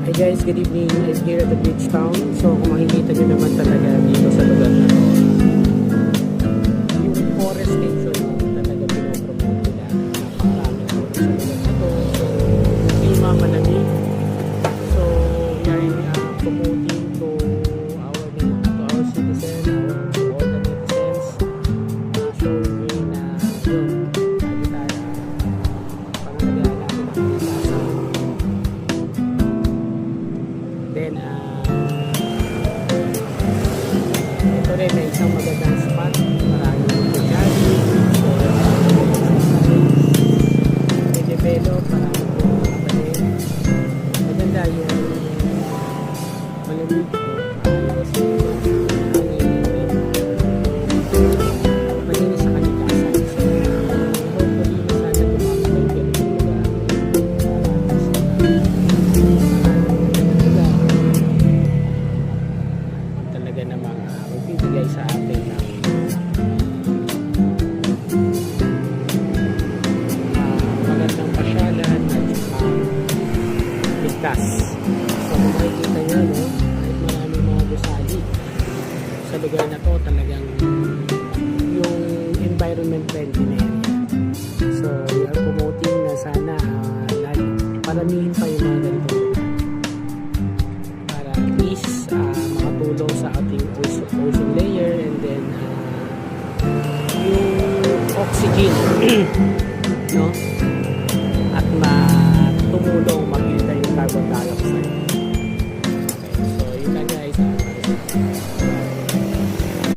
Hi guys, good evening. I'm here at the Bridgetown. So kung makikita nyo naman talaga dito sa lugar na to, yung forestation talaga pinopromote nila. Napakaraming forest sa lugar na to. So klima malamig. So we are promoting to our citizens, to all the netizens. Showing na yun, lagi tayo pangalagaan natin ang kalikasan. Then, ito rin na isang magandang spot. Maraming jogging, may develop, maraming kapatid. Maganda yung malamig ko. Malinis sa kalikasan. So, hopefully, sana dumami yung ganitong lugar. Talaga namang magbibigay sa atin ng magandang pasyalan at ligtas. So kung makikita nyo, no, kahit maraming mga gusali sa lugar na to, talagang yung environment friendly na area. So we are promoting na sana paramihin pa yung mga ganito para at least makatulong sa ating ozone layer, and then yung oxygen no, at tumulong makita yung carbon dioxide.